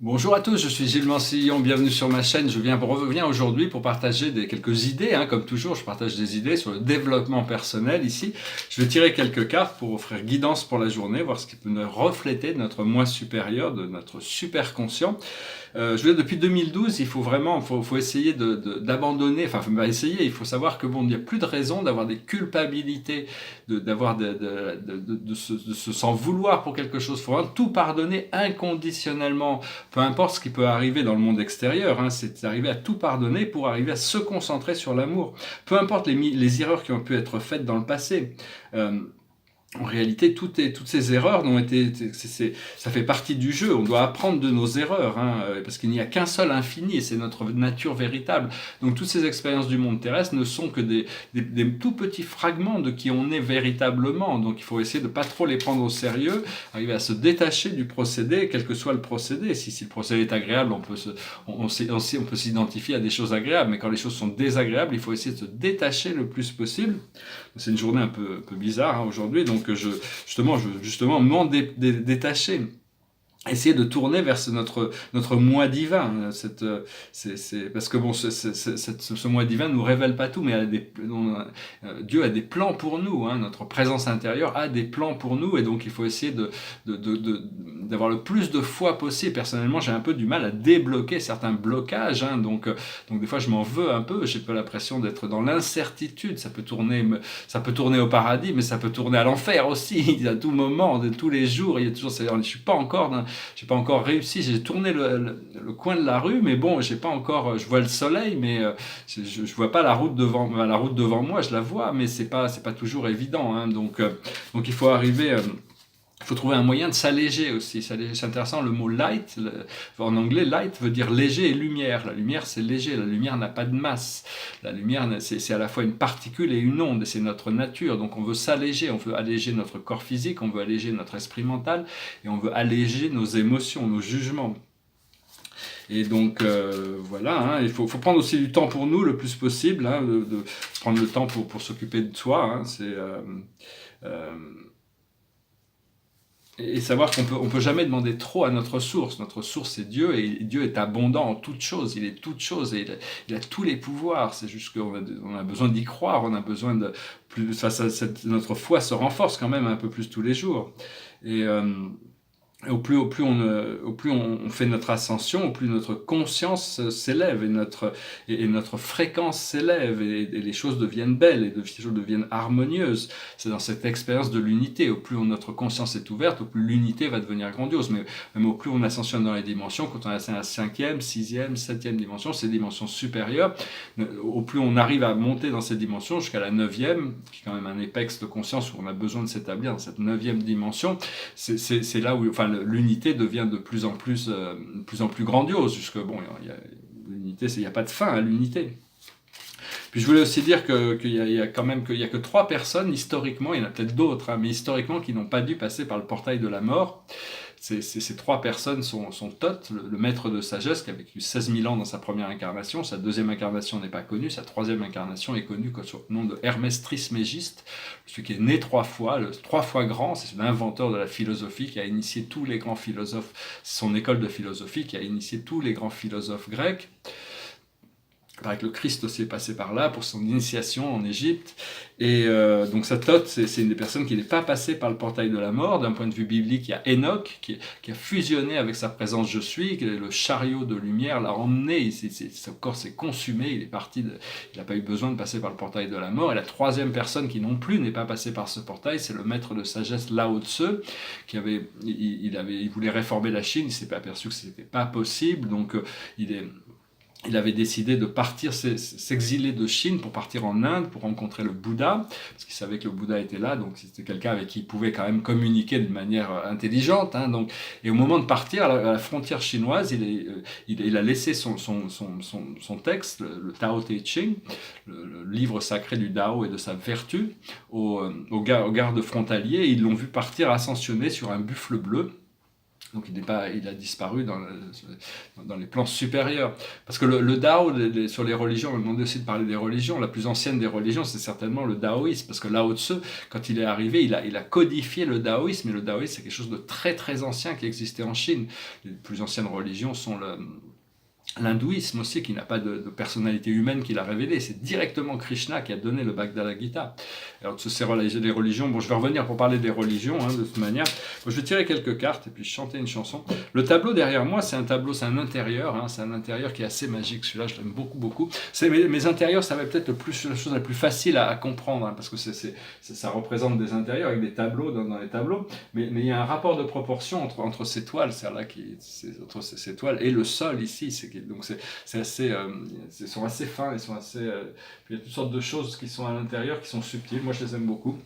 Bonjour à tous, je suis Gilles Mansillon, bienvenue sur ma chaîne. Je reviens aujourd'hui pour partager quelques idées, comme toujours je partage des idées sur le développement personnel ici. Je vais tirer quelques cartes pour offrir guidance pour la journée, voir ce qui peut nous refléter de notre moi supérieur, de notre super conscient. Je veux dire, depuis 2012, il faut vraiment, faut essayer d'abandonner, enfin, faut pas essayer, il faut savoir que bon, il n'y a plus de raison d'avoir des culpabilités, de se s'en vouloir pour quelque chose. Il faut vraiment tout pardonner inconditionnellement, peu importe ce qui peut arriver dans le monde extérieur, c'est d'arriver à tout pardonner pour arriver à se concentrer sur l'amour. Peu importe les erreurs qui ont pu être faites dans le passé. Euh, En réalité, toutes ces erreurs ça fait partie du jeu. On doit apprendre de nos erreurs, parce qu'il n'y a qu'un seul infini, et c'est notre nature véritable. Donc toutes ces expériences du monde terrestre ne sont que des tout petits fragments de qui on est véritablement. Donc il faut essayer de ne pas trop les prendre au sérieux, arriver à se détacher du procédé, quel que soit le procédé. Si le procédé est agréable, on peut s'identifier à des choses agréables, mais quand les choses sont désagréables, il faut essayer de se détacher le plus possible. C'est une journée un peu bizarre aujourd'hui, donc justement m'en détacher. Essayer de tourner vers notre moi divin. Parce que bon, ce moi divin ne nous révèle pas tout, mais Dieu a des plans pour nous. Notre présence intérieure a des plans pour nous, et donc il faut essayer d'avoir le plus de foi possible. Personnellement, j'ai un peu du mal à débloquer certains blocages, donc des fois je m'en veux un peu. J'ai pas l'impression d'être dans l'incertitude. Ça peut tourner au paradis, mais ça peut tourner à l'enfer aussi. À tout moment, de tous les jours, il y a toujours. Je suis pas encore j'ai pas encore réussi. J'ai tourné le coin de la rue, mais bon, j'ai pas encore. Je vois le soleil, mais je vois pas la route devant. La route devant moi, je la vois, mais c'est pas toujours évident. Donc il faut arriver. Il faut trouver un moyen de s'alléger aussi. C'est intéressant, le mot light, en anglais, light veut dire léger et lumière. La lumière, c'est léger, la lumière n'a pas de masse. La lumière, c'est à la fois une particule et une onde, et c'est notre nature. Donc on veut s'alléger, on veut alléger notre corps physique, on veut alléger notre esprit mental, et on veut alléger nos émotions, nos jugements. Et donc voilà, il faut prendre aussi du temps pour nous le plus possible, de prendre le temps pour s'occuper de soi. Euh, et savoir on peut jamais demander trop à notre source. Notre source, c'est Dieu, et Dieu est abondant en toutes choses. Il est toutes choses, et il a tous les pouvoirs. C'est juste qu'on a besoin d'y croire, on a besoin de plus. Notre foi se renforce quand même un peu plus tous les jours. Et au plus on fait notre ascension, au plus notre conscience s'élève, et notre fréquence s'élève, et les choses deviennent belles, et les choses deviennent harmonieuses. C'est dans cette expérience de l'unité. Au plus notre conscience est ouverte, au plus l'unité va devenir grandiose. Mais même au plus on ascensionne dans les dimensions, quand on atteint la 5e, 6e, 7e dimension, ces dimensions supérieures, au plus on arrive à monter dans ces dimensions jusqu'à la 9e, qui est quand même un épex de conscience où on a besoin de s'établir dans cette 9e dimension, c'est là où, enfin, l'unité devient de plus en plus grandiose, jusque bon, l'unité, il n'y a pas de fin à l'unité. Puis je voulais aussi dire qu'il y a quand même qu'il y a que 3 personnes historiquement, il y en a peut-être d'autres, mais historiquement qui n'ont pas dû passer par le portail de la mort. Ces 3 personnes sont Thoth, le maître de sagesse, qui a vécu 16 000 ans dans sa première incarnation. Sa deuxième incarnation n'est pas connue. Sa troisième incarnation est connue sous le nom de Hermès Trismégiste, celui qui est né 3 fois, 3 fois grand. C'est l'inventeur de la philosophie qui a initié tous les grands philosophes. C'est son école de philosophie qui a initié tous les grands philosophes grecs. Il paraît que le Christ aussi est passé par là pour son initiation en Égypte. Et donc Thoth, c'est une des personnes qui n'est pas passée par le portail de la mort. D'un point de vue biblique, il y a Enoch qui a fusionné avec sa présence je suis, le chariot de lumière l'a emmené, son corps s'est consumé, il est parti, il n'a pas eu besoin de passer par le portail de la mort. Et la troisième personne qui non plus n'est pas passée par ce portail, c'est le maître de sagesse Lao Tse, il voulait réformer la Chine, il s'est pas aperçu que ce n'était pas possible, donc il avait décidé de partir, s'exiler de Chine pour partir en Inde, pour rencontrer le Bouddha, parce qu'il savait que le Bouddha était là, donc c'était quelqu'un avec qui il pouvait quand même communiquer de manière intelligente. Et au moment de partir, à la frontière chinoise, il a laissé son texte, le Tao Te Ching, le livre sacré du Tao et de sa vertu, aux gardes frontaliers, et ils l'ont vu partir ascensionner sur un buffle bleu. Donc il a disparu dans les plans supérieurs. Parce que le Dao, sur les religions, on m'a demandé aussi de parler des religions. La plus ancienne des religions, c'est certainement le taoïsme. Parce que Lao Tzu, quand il est arrivé, il a codifié le taoïsme. Et le taoïsme, c'est quelque chose de très très ancien qui existait en Chine. Les plus anciennes religions sont l'hindouisme aussi, qui n'a pas de personnalité humaine qui l'a révélé. C'est directement Krishna qui a donné le Bhagavad Gita. Alors, ces religions, bon, je vais revenir pour parler des religions, de toute manière. Bon, je vais tirer quelques cartes et puis chanter une chanson. Le tableau derrière moi, c'est un intérieur, c'est un intérieur qui est assez magique. Celui-là, je l'aime beaucoup, beaucoup. Mes intérieurs, ça va peut-être la chose la plus facile à comprendre, parce que ça représente des intérieurs avec des tableaux dans les tableaux. Mais il y a un rapport de proportion entre ces toiles, entre ces toiles et le sol ici. Donc c'est assez, ils sont assez fins, ils sont assez. Puis il y a toutes sortes de choses qui sont à l'intérieur, qui sont subtiles. Moi, je les aime beaucoup.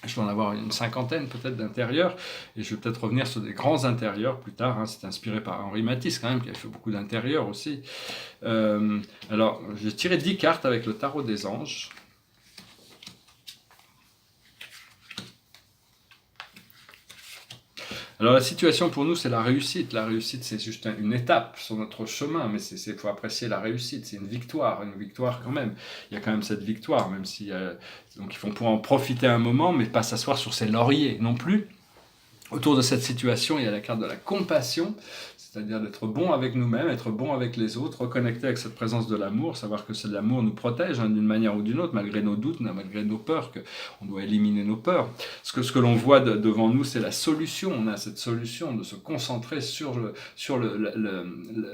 Je vais en avoir une cinquantaine peut-être d'intérieurs, et je vais peut-être revenir sur des grands intérieurs plus tard. C'est inspiré par Henri Matisse quand même, qui a fait beaucoup d'intérieurs aussi. Alors, j'ai tiré 10 cartes avec le tarot des anges. Alors la situation pour nous, c'est la réussite. La réussite, c'est juste une étape sur notre chemin, mais il faut apprécier la réussite. C'est une victoire quand même. Il y a quand même cette victoire, même si donc il faut en profiter un moment, mais pas s'asseoir sur ses lauriers non plus. Autour de cette situation, il y a la carte de la compassion, c'est-à-dire d'être bon avec nous-mêmes, être bon avec les autres, reconnecter avec cette présence de l'amour, savoir que l'amour nous protège d'une manière ou d'une autre, malgré nos doutes, malgré nos peurs, qu'on doit éliminer nos peurs. Ce que l'on voit devant nous, c'est la solution. On a cette solution de se concentrer sur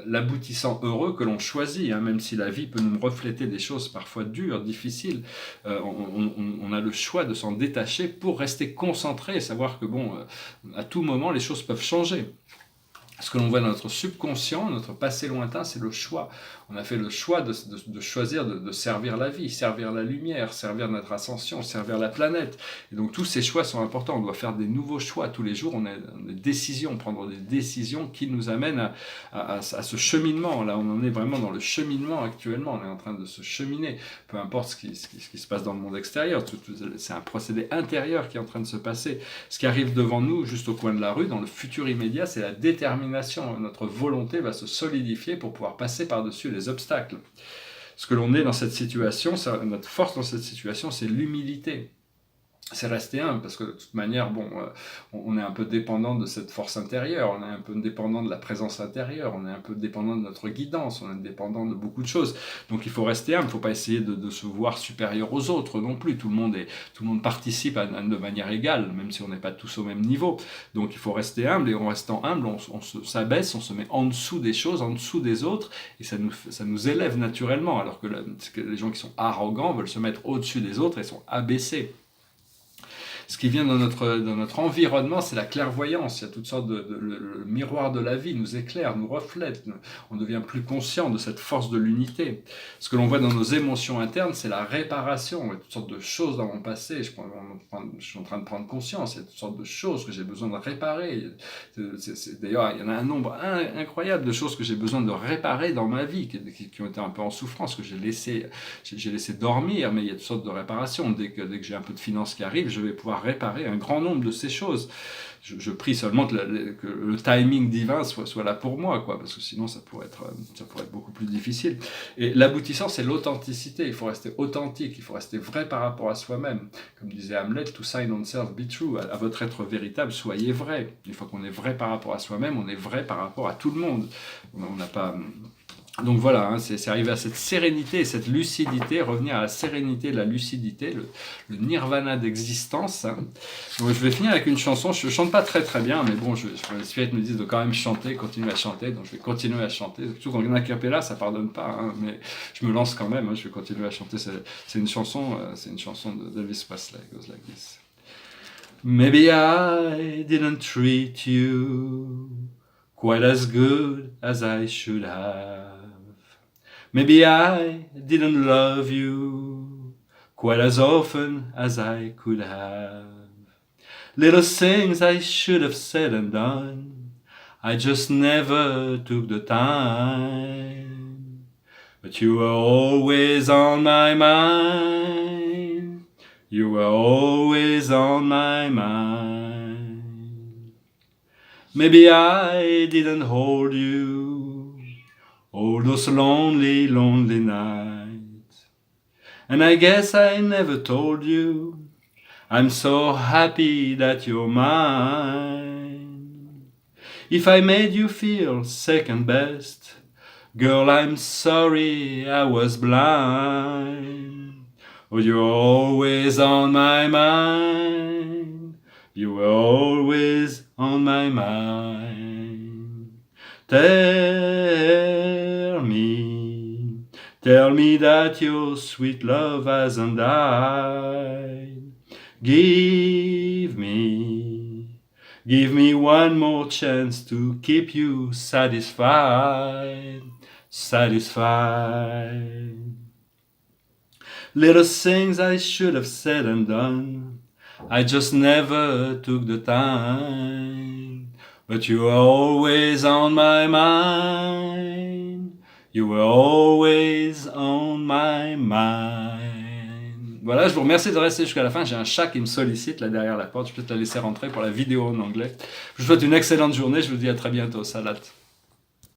l'aboutissant heureux que l'on choisit, même si la vie peut nous refléter des choses parfois dures, difficiles. On a le choix de s'en détacher pour rester concentré et savoir que à tout moment, les choses peuvent changer. Ce que l'on voit dans notre subconscient, notre passé lointain, c'est le choix. On a fait le choix de choisir de servir la vie, servir la lumière, servir notre ascension, servir la planète. Et donc tous ces choix sont importants. On doit faire des nouveaux choix. Tous les jours, on a des décisions, prendre des décisions qui nous amènent à ce cheminement. Là, on en est vraiment dans le cheminement actuellement. On est en train de se cheminer. Peu importe ce qui se passe dans le monde extérieur. C'est un procédé intérieur qui est en train de se passer. Ce qui arrive devant nous, juste au coin de la rue, dans le futur immédiat, c'est la détermination. Notre volonté va se solidifier pour pouvoir passer par-dessus les obstacles. Ce que l'on est dans cette situation, notre force dans cette situation, c'est l'humilité. C'est rester humble, parce que de toute manière, on est un peu dépendant de cette force intérieure, on est un peu dépendant de la présence intérieure, on est un peu dépendant de notre guidance, on est dépendant de beaucoup de choses. Donc il faut rester humble, il ne faut pas essayer de se voir supérieur aux autres non plus. Tout le monde participe de manière égale, même si on n'est pas tous au même niveau. Donc il faut rester humble, et en restant humble, on s'abaisse, on se met en dessous des choses, en dessous des autres, et ça nous élève naturellement, alors que les gens qui sont arrogants veulent se mettre au-dessus des autres et sont abaissés. Ce qui vient dans notre environnement, c'est la clairvoyance. Il y a toutes sortes le miroir de la vie nous éclaire, nous reflète. On devient plus conscient de cette force de l'unité. Ce que l'on voit dans nos émotions internes, c'est la réparation. Il y a toutes sortes de choses dans mon passé. Je suis en train de prendre conscience. Il y a toutes sortes de choses que j'ai besoin de réparer. D'ailleurs, il y en a un nombre incroyable de choses que j'ai besoin de réparer dans ma vie, qui ont été un peu en souffrance, que j'ai laissé dormir, mais il y a toutes sortes de réparations. Dès que j'ai un peu de finances qui arrivent, je vais pouvoir réparer un grand nombre de ces choses. Je prie seulement que le timing divin soit là pour moi, parce que sinon ça pourrait être beaucoup plus difficile. Et l'aboutissant, c'est l'authenticité. Il faut rester authentique, il faut rester vrai par rapport à soi-même. Comme disait Hamlet, to sign on self, be true. À votre être véritable, soyez vrai. Une fois qu'on est vrai par rapport à soi-même, on est vrai par rapport à tout le monde. On n'a pas... Donc voilà, c'est arriver à cette sérénité et cette lucidité, revenir à la sérénité, la lucidité, le nirvana d'existence. Donc je vais finir avec une chanson, je ne chante pas très très bien, mais les spirites me disent de quand même chanter, continuer à chanter, donc je vais continuer à chanter. Surtout quand on a a cappella, ça ne pardonne pas, mais je me lance quand même, je vais continuer à chanter. C'est une chanson d'Elvis Presley, it goes like this. Maybe I didn't treat you quite as good as I should have. Maybe I didn't love you quite as often as I could have. Little things I should have said and done, I just never took the time. But you were always on my mind. You were always on my mind. Maybe I didn't hold you all those lonely, lonely nights. And I guess I never told you I'm so happy that you're mine. If I made you feel second best, girl, I'm sorry I was blind. Oh, you're always on my mind. You were always on my mind. Tell me that your sweet love hasn't died. Give me one more chance to keep you satisfied. Little things I should have said and done, I just never took the time. But you were always on my mind. You were always on my mind. Voilà, je vous remercie de rester jusqu'à la fin. J'ai un chat qui me sollicite là derrière la porte. Je vais peut-être la laisser rentrer pour la vidéo en anglais. Je vous souhaite une excellente journée. Je vous dis à très bientôt. Salat.